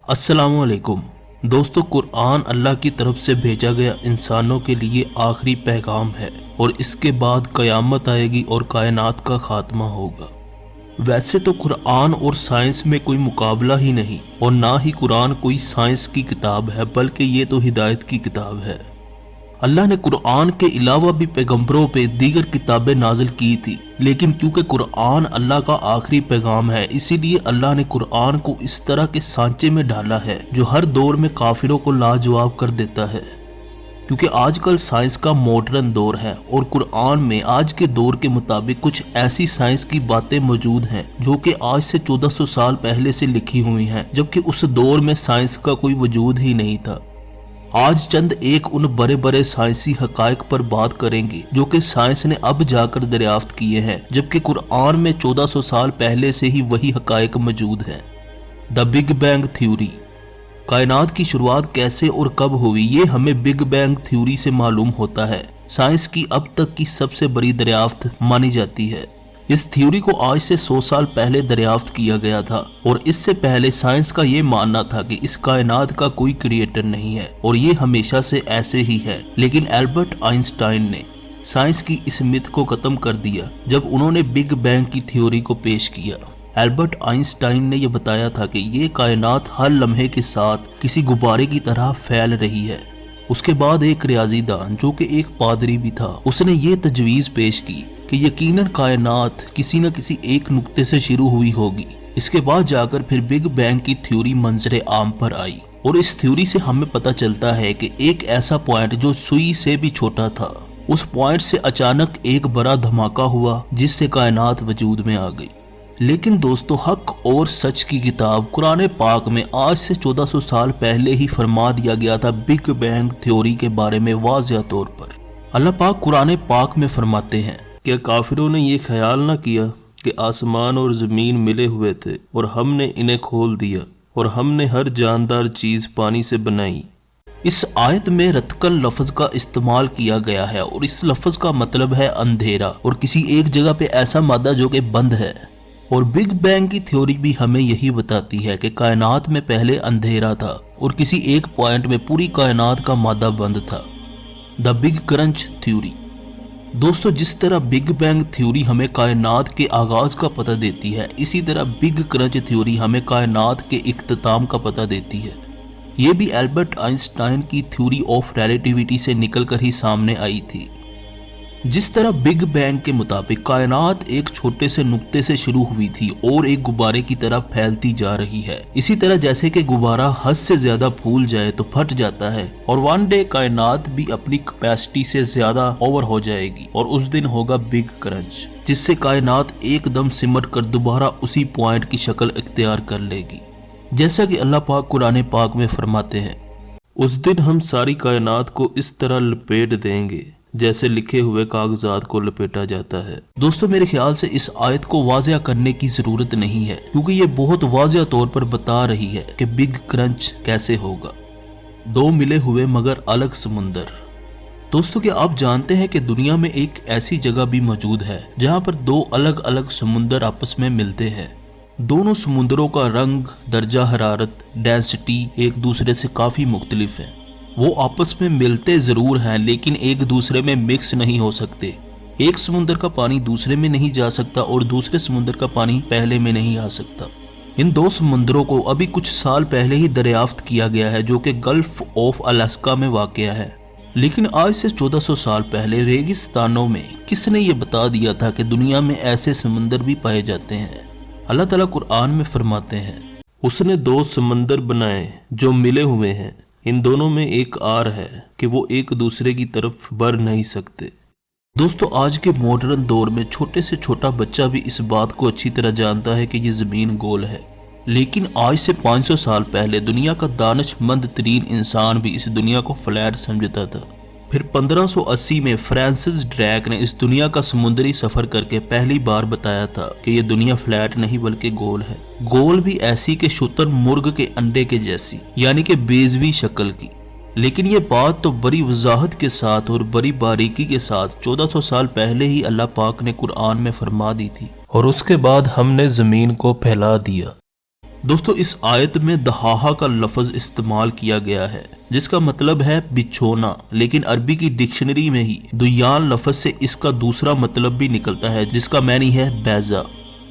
السلام علیکم دوستو، قرآن اللہ کی طرف سے بھیجا گیا انسانوں کے لیے آخری پیغام ہے اور اس کے بعد قیامت آئے گی اور کائنات کا خاتمہ ہوگا۔ ویسے تو قرآن اور سائنس میں کوئی مقابلہ ہی نہیں، اور نہ ہی قرآن کوئی سائنس کی کتاب ہے، بلکہ یہ تو ہدایت کی کتاب ہے۔ اللہ نے قرآن کے علاوہ بھی پیغمبروں پہ دیگر کتابیں نازل کی تھی، لیکن کیونکہ قرآن اللہ کا آخری پیغام ہے، اسی لیے اللہ نے قرآن کو اس طرح کے سانچے میں ڈالا ہے جو ہر دور میں کافروں کو لاجواب کر دیتا ہے۔ کیونکہ آج کل سائنس کا ماڈرن دور ہے اور قرآن میں آج کے دور کے مطابق کچھ ایسی سائنس کی باتیں موجود ہیں جو کہ آج سے 1400 سال پہلے سے لکھی ہوئی ہیں، جبکہ اس دور میں سائنس کا کوئی وجود ہی نہیں تھا۔ آج چند ایک ان بڑے بڑے سائنسی حقائق پر بات کریں گے جو کہ سائنس نے اب جا کر دریافت کیے ہیں، جبکہ قرآن میں 1400 سال پہلے سے ہی وہی حقائق موجود ہیں۔ دا بگ بینگ تھیوری، کائنات کی شروعات کیسے اور کب ہوئی، یہ ہمیں بگ بینگ تھیوری سے معلوم ہوتا ہے۔ سائنس کی اب تک کی سب سے بڑی دریافت مانی جاتی ہے۔ اس تھیوری کو آج سے 100 سال پہلے دریافت کیا گیا تھا، اور اس سے پہلے سائنس کا یہ ماننا تھا کہ اس کائنات کا کوئی کریٹر نہیں ہے اور یہ ہمیشہ سے ایسے ہی ہے۔ لیکن البرٹ آئنسٹائن نے سائنس کی اس مت کو ختم کر دیا جب انہوں نے بگ بینگ کی تھیوری کو پیش کیا۔ البرٹ آئنسٹائن نے یہ بتایا تھا کہ یہ کائنات ہر لمحے کے ساتھ کسی غبارے کی طرح پھیل رہی ہے۔ اس کے بعد ایک ریاضی دان جو کہ ایک پادری بھی تھا، اس نے یہ تجویز پیش کی کہ یقیناً کائنات کسی نہ کسی ایک نقطے سے شروع ہوئی ہوگی۔ اس کے بعد جا کر پھر بگ بینگ کی تھیوری منظر عام پر آئی، اور اس تھیوری سے ہمیں پتہ چلتا ہے کہ ایک ایسا پوائنٹ جو سوئی سے بھی چھوٹا تھا، اس پوائنٹ سے اچانک ایک بڑا دھماکہ ہوا جس سے کائنات وجود میں آ گئی۔ لیکن دوستو، حق اور سچ کی کتاب قرآن پاک میں آج سے 1400 سال پہلے ہی فرما دیا گیا تھا بگ بینگ تھیوری کے بارے میں واضح طور پر۔ اللہ پاک قرآن پاک میں فرماتے ہیں، کیا کافروں نے یہ خیال نہ کیا کہ آسمان اور زمین ملے ہوئے تھے اور ہم نے انہیں کھول دیا اور ہم نے ہر جاندار چیز پانی سے بنائی۔ اس آیت میں رتقل لفظ کا استعمال کیا گیا ہے، اور اس لفظ کا مطلب ہے اندھیرا اور کسی ایک جگہ پہ ایسا مادہ جو کہ بند ہے۔ اور بگ بینگ کی تھیوری بھی ہمیں یہی بتاتی ہے کہ کائنات میں پہلے اندھیرا تھا اور کسی ایک پوائنٹ میں پوری کائنات کا مادہ بند تھا۔ دا بگ کرنچ تھیوری، دوستو جس طرح بگ بینگ تھیوری ہمیں کائنات کے آغاز کا پتہ دیتی ہے، اسی طرح بگ کرنچ تھیوری ہمیں کائنات کے اختتام کا پتہ دیتی ہے۔ یہ بھی البرٹ آئنسٹائن کی تھیوری آف ریلیٹیوٹی سے نکل کر ہی سامنے آئی تھی۔ جس طرح بگ بینگ کے مطابق کائنات ایک چھوٹے سے نقطے سے شروع ہوئی تھی اور ایک غبارے کی طرح پھیلتی جا رہی ہے، اسی طرح جیسے کہ غبارہ حد سے زیادہ پھول جائے تو پھٹ جاتا ہے، اور ون ڈے کائنات بھی اپنی کیپیسٹی سے زیادہ اوور ہو جائے گی، اور اس دن ہوگا بگ کرنچ، جس سے کائنات ایک دم سمٹ کر دوبارہ اسی پوائنٹ کی شکل اختیار کر لے گی۔ جیسا کہ اللہ پاک قرآن پاک میں فرماتے ہیں، اس دن ہم ساری کائنات کو اس طرح لپیٹ دیں گے جیسے لکھے ہوئے کاغذات کو لپیٹا جاتا ہے۔ دوستو میرے خیال سے اس آیت کو واضح کرنے کی ضرورت نہیں ہے، کیونکہ یہ بہت واضح طور پر بتا رہی ہے کہ بگ کرنچ کیسے ہوگا۔ دو ملے ہوئے مگر الگ سمندر، دوستو کیا آپ جانتے ہیں کہ دنیا میں ایک ایسی جگہ بھی موجود ہے جہاں پر دو الگ الگ سمندر آپس میں ملتے ہیں؟ دونوں سمندروں کا رنگ، درجہ حرارت، ڈینسٹی ایک دوسرے سے کافی مختلف ہے۔ وہ آپس میں ملتے ضرور ہیں لیکن ایک دوسرے میں مکس نہیں ہو سکتے۔ ایک سمندر کا پانی دوسرے میں نہیں جا سکتا اور دوسرے سمندر کا پانی پہلے میں نہیں آ سکتا۔ ان دو سمندروں کو ابھی کچھ سال پہلے ہی دریافت کیا گیا ہے، جو کہ گلف آف الاسکا میں واقع ہے۔ لیکن آج سے 1400 سال پہلے ریگستانوں میں کس نے یہ بتا دیا تھا کہ دنیا میں ایسے سمندر بھی پائے جاتے ہیں؟ اللہ تعالیٰ قرآن میں فرماتے ہیں، اس نے دو سمندر بنائے جو ملے ہوئے ہیں، ان دونوں میں ایک آر ہے کہ وہ ایک دوسرے کی طرف بڑھ نہیں سکتے۔ دوستو آج کے ماڈرن دور میں چھوٹے سے چھوٹا بچہ بھی اس بات کو اچھی طرح جانتا ہے کہ یہ زمین گول ہے، لیکن آج سے 500 سال پہلے دنیا کا دانش مند ترین انسان بھی اس دنیا کو فلیٹ سمجھتا تھا۔ پھر 1580 میں فرانسس ڈریک نے اس دنیا کا سمندری سفر کر کے پہلی بار بتایا تھا کہ یہ دنیا فلیٹ نہیں بلکہ گول ہے، گول بھی ایسی کہ شتر مرغ کے انڈے کے جیسی، یعنی کہ بیضوی شکل کی۔ لیکن یہ بات تو بڑی وضاحت کے ساتھ اور بڑی باریکی کے ساتھ 1400 سال پہلے ہی اللہ پاک نے قرآن میں فرما دی تھی، اور اس کے بعد ہم نے زمین کو پھیلا دیا۔ دوستو اس آیت میں دہاہا کا لفظ استعمال کیا گیا ہے جس کا مطلب ہے بچھونا، لیکن عربی کی ڈکشنری میں ہی دیان لفظ سے اس کا دوسرا مطلب بھی نکلتا ہے جس کا معنی ہے بیضہ۔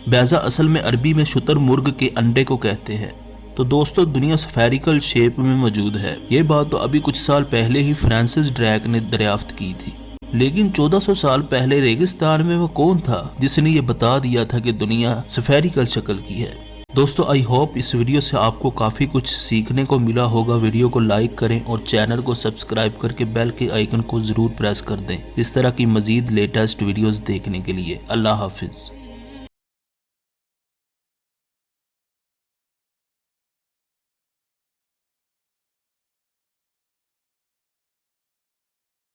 بیضہ اصل میں عربی میں شتر مرغ کے انڈے کو کہتے ہیں۔ تو دوستو دنیا سفیریکل شیپ میں موجود ہے، یہ بات تو ابھی کچھ سال پہلے ہی فرانسس ڈریک نے دریافت کی تھی، لیکن 1400 سال پہلے ریگستان میں وہ کون تھا جس نے یہ بتا دیا تھا کہ دنیا سفیریکل شکل کی ہے۔ دوستو آئی ہوپ اس ویڈیو سے آپ کو کافی کچھ سیکھنے کو ملا ہوگا۔ ویڈیو کو لائک کریں اور چینل کو سبسکرائب کر کے بیل کے آئیکن کو ضرور پریس کر دیں اس طرح کی مزید لیٹسٹ ویڈیوز دیکھنے کے لیے۔ اللہ حافظ۔